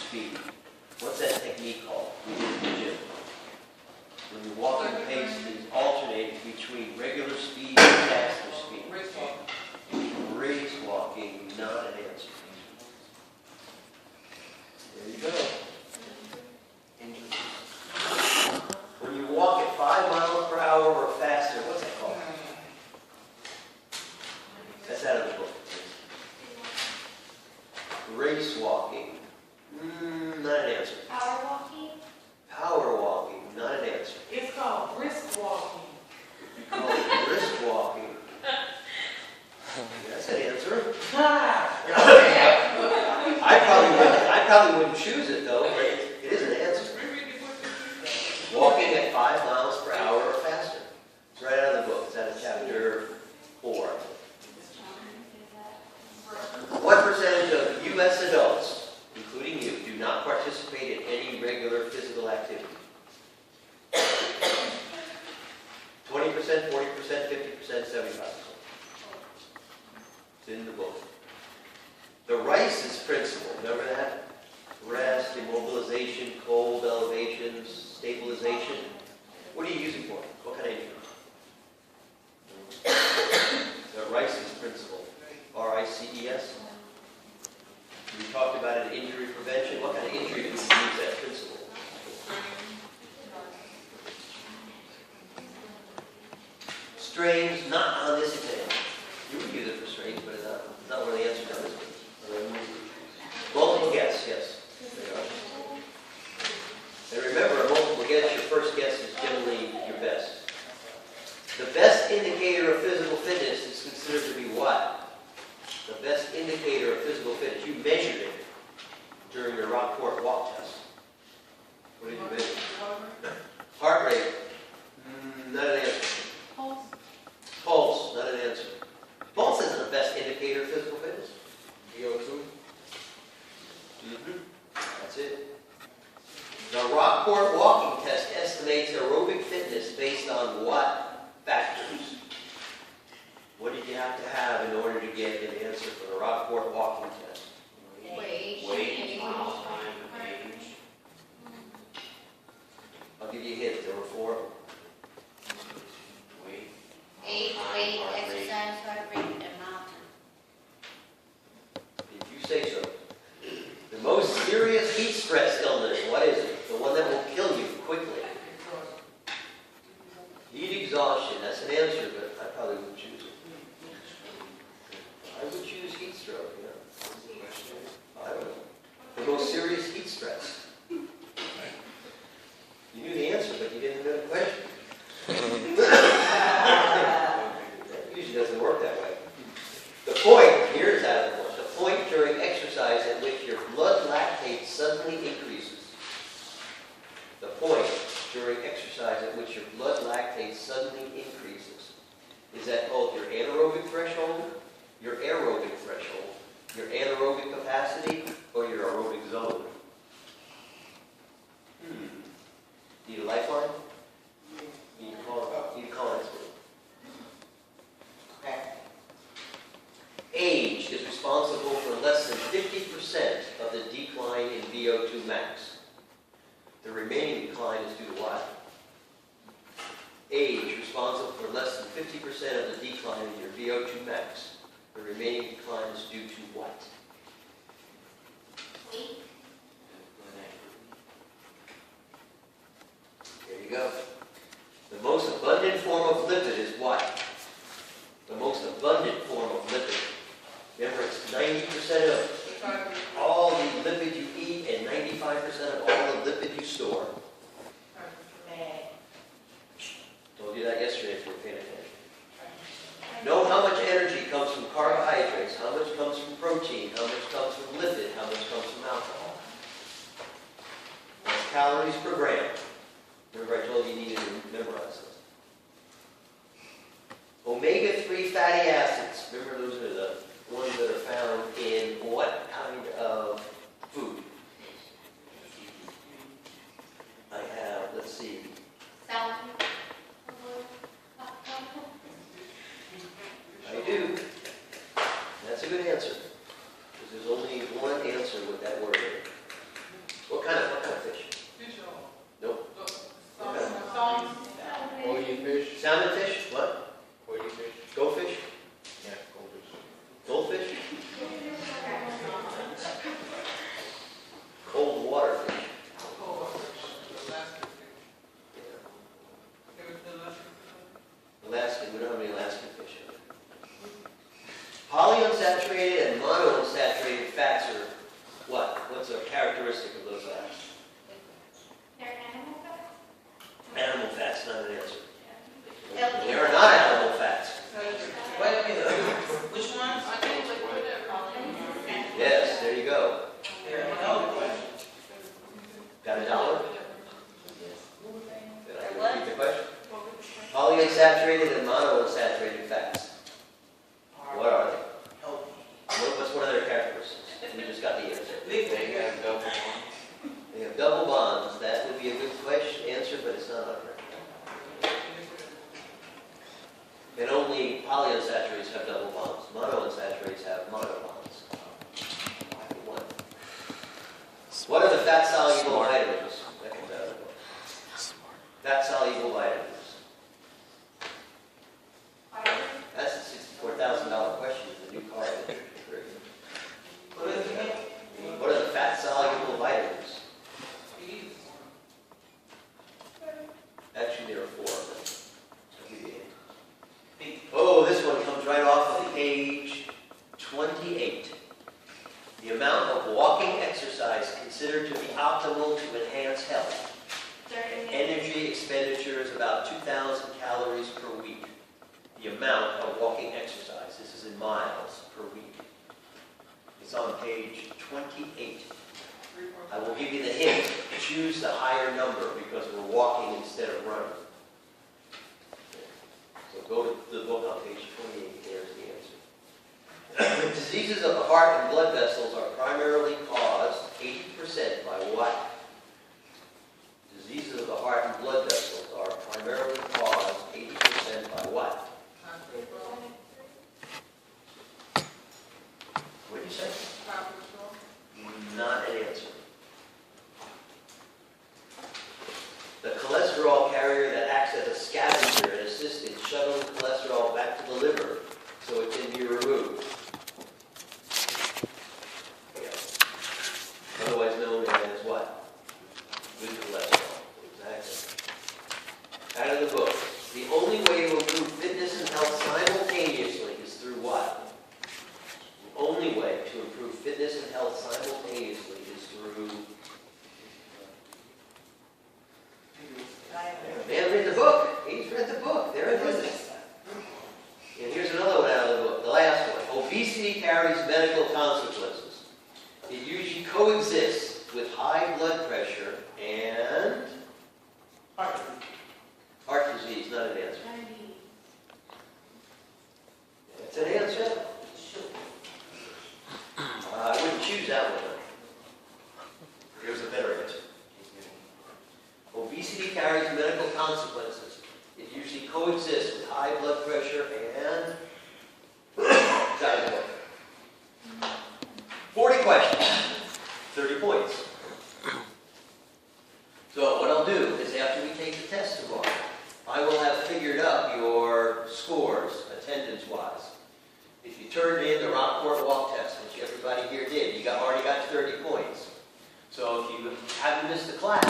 speed. What's that technique called? We did in the gym. When your walking pace is alternating between regular speed and faster speed. Race walking, not an answer. There you go. When you walk at 5 miles per hour or faster, what's that called? That's out of the book. Race walking. Not an answer. Power walking? Power walking. Not an answer. It's called brisk walking. You call it brisk walking. That's an answer. I probably wouldn't choose it though, but it is an answer. Walking at 5 miles per hour or faster. It's right out of the book. It's out of chapter 4. What percentage of U.S. adults, including you, do not participate in any regular physical activity? 20%, 40%, 50%, 75%. It's in the book. The Rice's principle, remember that? Rest, immobilization, cold elevations, stabilization. What are you using for it? What kind of injury? The Rice's principle. R-I-C-E-S. We talked about an injury prevention. What kind of injury do we use that principle? Strains, not on this exam. You would use it for strains, but it's not where the answer comes. Multiple guess, yes. And remember, a multiple guess, your first guess is generally your best. The best indicator of physical fitness is considered to be what? The best indicator of physical fitness. You measured it during your Rockport walk test. What did you measure? Heart rate. Not an answer. Pulse? Pulse. Not an answer. Pulse isn't the best indicator of physical fitness. VO2. That's it. The Rockport walking test estimates aerobic fitness based on what factors? What did you have to have in order to get an answer for the Rockport walking test? Weight. Weight. I'll give you a hint. There were 4. Weight. Age, weight, exercise, heart rate, and mountain. If you say so. The most serious heat stress illness, what is it? The one that will kill you quickly. Heat exhaustion. That's an answer, but I probably wouldn't choose it. I would choose heat stroke, I don't know. The most serious heat stress. You knew the answer, but you didn't know the question. That usually doesn't work that way. The point, here's out of the book, the point during exercise at which your blood lactate suddenly increases. The point during exercise at which your blood lactate suddenly increases. Is that called your anaerobic threshold, your aerobic threshold, your anaerobic capacity, or your aerobic zone? Need a lifeline? Need to call an expert. Age is responsible for less than 50% of the decline in VO2 max. The remaining decline is due to what? Age responsible for less than 50% of the decline in your VO2 max. The remaining decline is due to what? Weight. There you go. The most abundant form of lipid is what? The most abundant form of lipid. Remember, it's 90% of all the lipid you eat and 95% of all the lipid you store. Told you that yesterday if you were paying attention. Know how much energy comes from carbohydrates, how much comes from protein, how much comes from lipid, how much comes from alcohol. That's calories per gram. Remember I told you needed to memorize this. Omega-3 fatty acids. Remember those are the ones that are found in what kind of food? I have, let's see. Salad. I do. That's a good answer. Because there's only one answer with that word in it. characteristic of those fats? They're animal fat? Animal fats, not an answer. Healthy. They are not animal fats. Wait a minute, which ones? Yes, there you go. They're healthy. Got $1? Did I repeat the question? Polyunsaturated and monounsaturated fats. What are they? Healthy. What's one of their characteristics? We just got the answer. They have double. They have double bonds. That would be a good question, answer, but it's not correct. And only polyunsaturates have double bonds. Monounsaturates have mono bonds. One. What are the fat-soluble vitamins? That comes out of the book. Fat-soluble vitamins. That's a $64,000 question in the new car. What is it? What are the fat-soluble vitamins? Actually, there are 4 of them. I'll give you a hint. Oh, this one comes right off of page 28. The amount of walking exercise considered to be optimal to enhance health. Energy expenditure is about 2,000 calories per week. The amount of walking exercise, this is in miles per week. It's on page 28. I will give you the hint. Choose the higher number because we're walking instead of running. So go to the book on page 28. There's the answer. Diseases of the heart and blood vessels are primarily caused 80% by what? Diseases of the heart and blood vessels are primarily caused 80% by what? What did you say? Not an answer. The cholesterol carrier that acts as a scavenger and assists in shuttling cholesterol back to the liver so it can be removed. Yeah. Otherwise known as what? Good cholesterol. Exactly. Out of the book. The only way to improve fitness and health simultaneously is through what? The only way to improve fitness and health simultaneously is through... Man, read the book. He's read the book. There it is. And here's another one out of the book. The last one. Obesity carries medical consequences. It usually coexists with high blood pressure and... Heart disease, not an answer. It's an answer. I wouldn't choose that one. Here's a better answer. Obesity carries medical consequences. It usually coexists with high blood pressure and diabetes. 40 questions, 30 points. So what I'll do is after we take the test tomorrow, I will have figured up your scores, attendance-wise. If you turned in the Rockport walk test, which everybody here did, you already got 30 points. So if you haven't missed the class,